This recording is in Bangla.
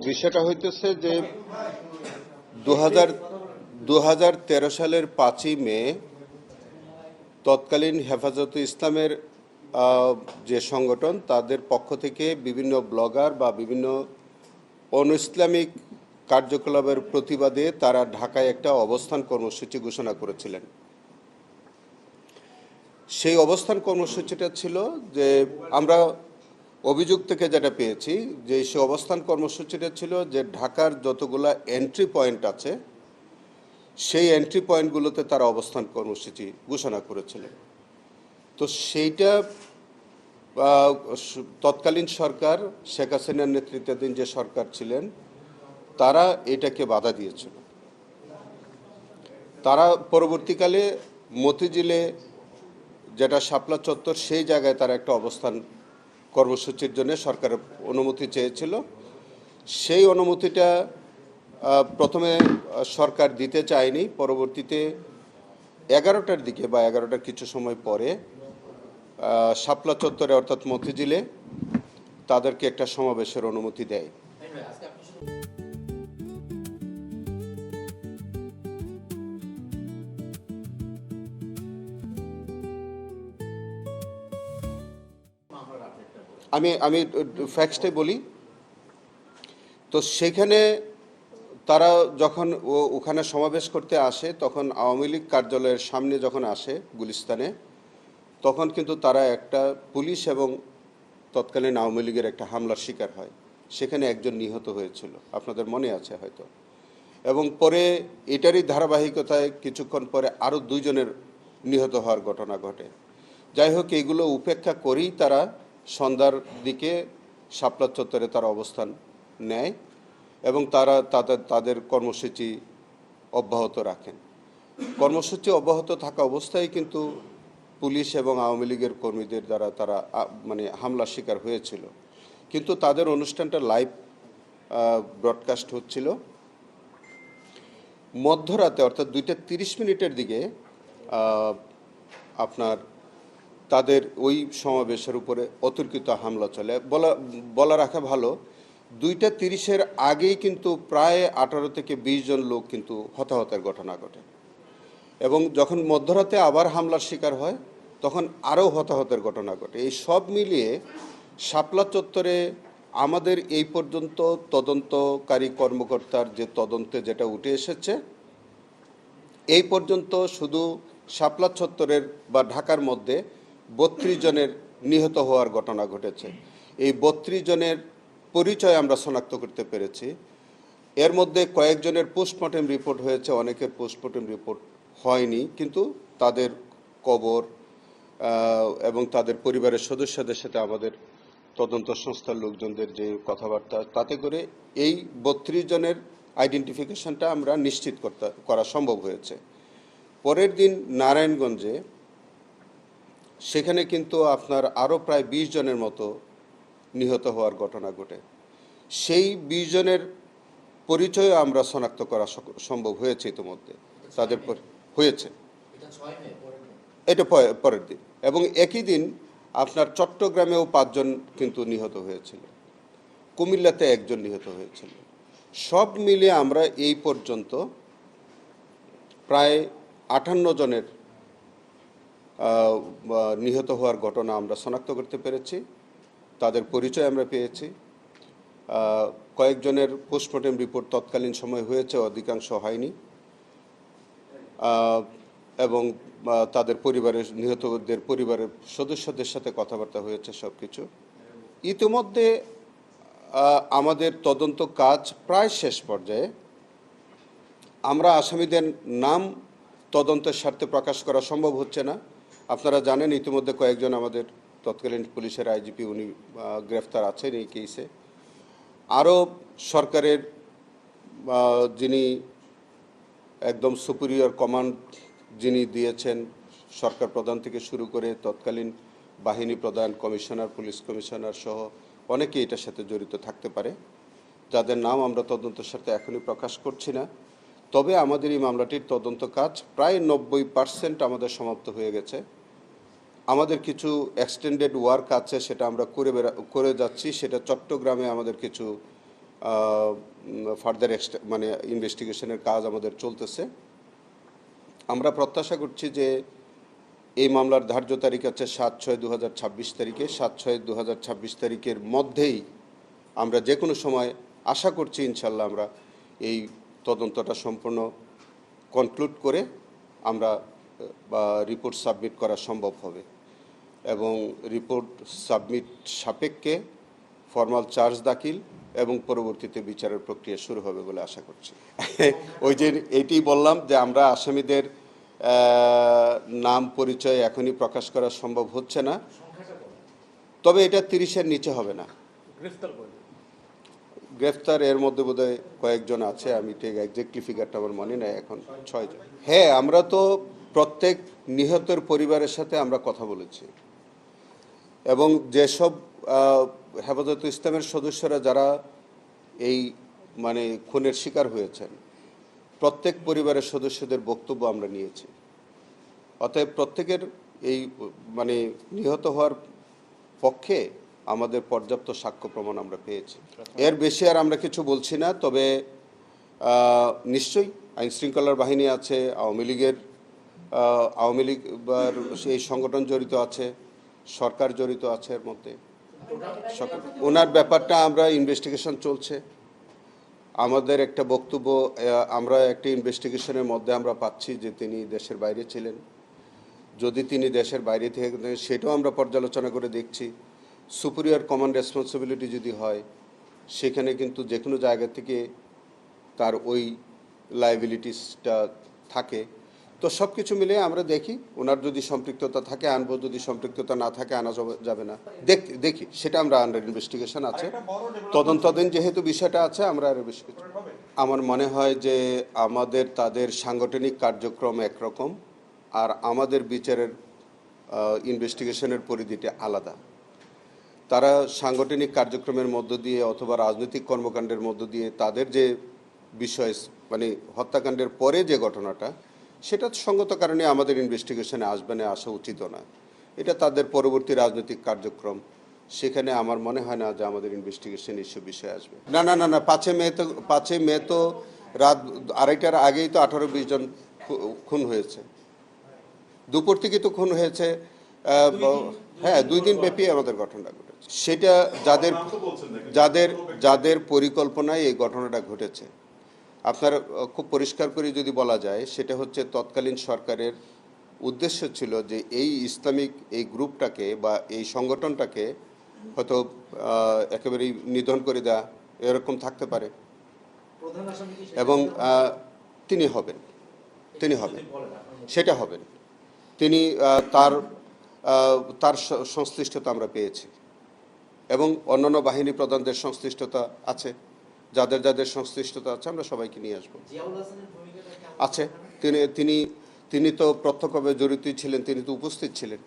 বিষয়টা হইতেছে যে 2013 সালের 5ই মে তৎকালীন হেফাজতে ইসলামের যে সংগঠন তাদের পক্ষ থেকে বিভিন্ন ব্লগার বা বিভিন্ন অনইসলামিক কার্যকলাপের প্রতিবাদে তারা ঢাকায় একটা অবস্থান কর্মসূচি ঘোষণা করেছিলেন। সেই অবস্থান কর্মসূচিটা ছিল যে আমরা অভিযোগ থেকে যেটা পেয়েছি যে সেই অবস্থান কর্মসূচিটা ছিল যে ঢাকার যতগুলা এন্ট্রি পয়েন্ট আছে সেই এন্ট্রি পয়েন্টগুলোতে তারা অবস্থান কর্মসূচি ঘোষণা করেছিলেন। তো সেইটা তৎকালীন সরকার শেখ হাসিনার নেতৃত্বাধীন যে সরকার ছিলেন তারা এটাকে বাধা দিয়েছিল। তারা পরবর্তীকালে মতিঝিলে যেটা শাপলা চত্বর সেই জায়গায় তারা একটা অবস্থান কর্মসূচির জন্য সরকারের অনুমতি চেয়েছিল। সেই অনুমতিটা প্রথমে সরকার দিতে চায়নি। পরবর্তীতে 11টার দিকে বা 11টার কিছু সময় পরে শাপলা চত্বরে অর্থাৎ মতিঝিলে তাদেরকে একটা সমাবেশের অনুমতি দেয়। আমি ফ্যাক্টসটাই বলি। তো সেখানে তারা যখন ওখানে সমাবেশ করতে আসে তখন আওয়ামী লীগ কার্যালয়ের সামনে যখন আসে গুলিস্তানে, তখন কিন্তু তারা একটা পুলিশ এবং তৎকালীন আওয়ামী লীগের একটা হামলার শিকার হয়। সেখানে একজন নিহত হয়েছিল, আপনাদের মনে আছে হয়তো। এবং পরে এটারই ধারাবাহিকতায় কিছুক্ষণ পরে আরও 2 জনের নিহত হওয়ার ঘটনা ঘটে। যাই হোক, এগুলো উপেক্ষা করেই তারা সন্ধ্যার দিকে শাপলা চত্বরে তারা অবস্থান নেয় এবং তারা তাদের কর্মসূচি অব্যাহত রাখেন। কর্মসূচি অব্যাহত থাকা অবস্থায় কিন্তু পুলিশ এবং আওয়ামী লীগের কর্মীদের দ্বারা তারা হামলার শিকার হয়েছিল। কিন্তু তাদের অনুষ্ঠানটা লাইভ ব্রডকাস্ট হচ্ছিল। মধ্যরাতে অর্থাৎ 2:30 দিকে আপনার তাদের ওই সমাবেশের উপরে অতর্কিত হামলা চলে। বলা রাখা ভালো, 2:30 আগেই কিন্তু প্রায় 18 থেকে 20 জন লোক কিন্তু হতাহতের ঘটনা ঘটে এবং যখন মধ্যরাতে আবার হামলার শিকার হয় তখন আরও হতাহতের ঘটনা ঘটে। এই সব মিলিয়ে শাপলা চত্বরে আমাদের এই পর্যন্ত তদন্তকারী কর্মকর্তার যে তদন্তে যেটা উঠে এসেছে, এই পর্যন্ত শুধু শাপলা চত্বরের বা ঢাকার মধ্যে 32 জনের নিহত হওয়ার ঘটনা ঘটেছে। এই 32 জনের পরিচয় আমরা শনাক্ত করতে পেরেছি। এর মধ্যে কয়েকজনের পোস্টমর্টেম রিপোর্ট হয়েছে, অনেকের পোস্টমর্টেম রিপোর্ট হয়নি, কিন্তু তাদের কবর এবং তাদের পরিবারের সদস্যদের সাথে আমাদের তদন্ত সংস্থার লোকজনদের যে কথাবার্তা, তাতে করে এই 32 জনের আইডেন্টিফিকেশনটা আমরা নিশ্চিত করা সম্ভব হয়েছে। পরের দিন নারায়ণগঞ্জে সেখানে কিন্তু আপনার আরও প্রায় 20 জনের মতো নিহত হওয়ার ঘটনা ঘটে। সেই 20 জনের পরিচয় আমরা শনাক্ত করা সম্ভব হয়েছে ইতিমধ্যে, তাদের হয়েছে। এটা পরের দিন এবং একই দিন আপনার চট্টগ্রামেও 5 জন কিন্তু নিহত হয়েছিল, কুমিল্লাতে 1 জন নিহত হয়েছিল। সব মিলিয়ে আমরা এই পর্যন্ত প্রায় 58 জনের নিহত হওয়ার ঘটনা আমরা শনাক্ত করতে পেরেছি, তাদের পরিচয় আমরা পেয়েছি। কয়েকজনের পোস্টমর্টেম রিপোর্ট তৎকালীন সময় হয়েছে, অধিকাংশ হয়নি, এবং তাদের পরিবারের নিহতদের পরিবারের সদস্যদের সাথে কথাবার্তা হয়েছে সব কিছু। ইতিমধ্যে আমাদের তদন্ত কাজ প্রায় শেষ পর্যায়ে। আমরা আসামিদের নাম তদন্তের স্বার্থে প্রকাশ করা সম্ভব হচ্ছে না। আপনারা জানেন ইতিমধ্যে কয়েকজন আমাদের তৎকালীন পুলিশের আইজিপি উনি গ্রেফতার আছেন এই কেসে। আরও সরকারের যিনি একদম সুপিরিয়র কমান্ড যিনি দিয়েছেন, সরকার প্রধান থেকে শুরু করে তৎকালীন বাহিনী প্রধান, কমিশনার, পুলিশ কমিশনার সহ অনেকেই এটার সাথে জড়িত থাকতে পারে, যাদের নাম আমরা তদন্তের সাথে এখনই প্রকাশ করছি না। তবে আমাদের এই মামলাটির তদন্ত কাজ প্রায় 90% আমাদের সমাপ্ত হয়ে গেছে। আমাদের কিছু এক্সটেন্ডেড ওয়ার্ক আছে, সেটা আমরা করে যাচ্ছি। সেটা চট্টগ্রামে আমাদের কিছু ফার্দার মানে ইনভেস্টিগেশনের কাজ আমাদের চলতেছে। আমরা প্রত্যাশা করছি যে এই মামলার ধার্য তারিখ আছে 7/6/2026 তারিখে। 7/6/2026 তারিখের মধ্যেই আমরা যে কোনো সময় আশা করছি ইনশাল্লাহ আমরা এই তদন্তটা সম্পূর্ণ কনক্লুড করে আমরা রিপোর্ট সাবমিট করা সম্ভব হবে এবং রিপোর্ট সাবমিট সাপেক্ষে ফর্মাল চার্জ দাখিল এবং পরবর্তীতে বিচারের প্রক্রিয়া শুরু হবে বলে আশা করছি। ওই যে এইটি বললাম যে আমরা আসামিদের নাম পরিচয় এখনই প্রকাশ করা সম্ভব হচ্ছে না, তবে এটা 30-এর নিচে হবে না। গ্রেফতার এর মধ্যে বোধহয় কয়েকজন আছে, আমি ঠিক এক্স্যাক্টলি ফিগারটা আমার মনে নেই এখন, 6 জন। হ্যাঁ, আমরা তো প্রত্যেক নিহতের পরিবারের সাথে আমরা কথা বলেছি এবং যেসব হেফাজতে ইসলামের সদস্যরা যারা এই মানে খুনের শিকার হয়েছেন প্রত্যেক পরিবারের সদস্যদের বক্তব্য আমরা নিয়েছি। অতএব প্রত্যেকের এই মানে নিহত হওয়ার পক্ষে আমাদের পর্যাপ্ত সাক্ষ্য প্রমাণ আমরা পেয়েছি। এর বেশি আর আমরা কিছু বলছি না, তবে নিশ্চয়ই আইনশৃঙ্খলার বাহিনী আছে, আওয়ামী লীগ এই সংগঠন জড়িত আছে, সরকার জড়িত আছে এর মধ্যে। ওনার ব্যাপারটা আমরা ইনভেস্টিগেশন চলছে। আমাদের একটা বক্তব্য, আমরা একটা ইনভেস্টিগেশনের মধ্যে আমরা পাচ্ছি যে তিনি দেশের বাইরে ছিলেন। যদি তিনি দেশের বাইরে থেকে সেটাও আমরা পর্যালোচনা করে দেখছি। সুপিরিয়র কমন রেসপন্সিবিলিটি যদি হয় সেখানে কিন্তু যে কোনো জায়গা থেকে তার ওই লায়াবিলিটিসটা থাকে। তো সব কিছু মিলে আমরা দেখি, ওনার যদি সম্পৃক্ততা থাকে আনবো, যদি সম্পৃক্ততা না থাকে আনা যাবে না। দেখি সেটা আমরা আন্ডার ইনভেস্টিগেশন আছে, তদন্তাধীন যেহেতু বিষয়টা আছে আমরা আরও বেশি কিছু। আমার মনে হয় যে আমাদের তাদের সাংগঠনিক কার্যক্রম একরকম আর আমাদের বিচারের ইনভেস্টিগেশনের পরিধিটা আলাদা। তারা সাংগঠনিক কার্যক্রমের মধ্য দিয়ে অথবা রাজনৈতিক কর্মকাণ্ডের মধ্য দিয়ে তাদের যে বিষয় মানে হত্যাকাণ্ডের পরে যে ঘটনাটা, সেটা সঙ্গত কারণে আমাদের ইনভেস্টিগেশনে আসবে না, আসা উচিত না। এটা তাদের পরবর্তী রাজনৈতিক কার্যক্রম, সেখানে আমার মনে হয় না যে আমাদের ইনভেস্টিগেশন এসব বিষয়ে আসবে। না না না না 5 মে তো রাত 2:30টার আগেই তো 18-20 জন খুন হয়েছে। দুপুর থেকে তো খুন হয়েছে। হ্যাঁ, 2 দিন ব্যাপী আমাদের ঘটনা ঘটেছে। সেটা যাদের পরিকল্পনায় এই ঘটনাটা ঘটেছে, আপনার খুব পরিষ্কার করে যদি বলা যায়, সেটা হচ্ছে তৎকালীন সরকারের উদ্দেশ্য ছিল যে এই ইসলামিক এই গ্রুপটাকে বা এই সংগঠনটাকে হয়তো একেবারেই নিধন করে দেওয়া, এরকম থাকতে পারে। এবং তিনি হবেন সেটা হবেন। তিনি তার সংশ্লিষ্টতা আমরা পেয়েছি এবং অন্যান্য বাহিনী প্রধানদের সংশ্লিষ্টতা আছে। যাদের সংশ্লিষ্টতা আছে আমরা সবাইকে নিয়ে আসবো। আছে, তিনি তো প্রত্যক্ষভাবে জড়িত ছিলেন, তিনি তো উপস্থিত ছিলেন।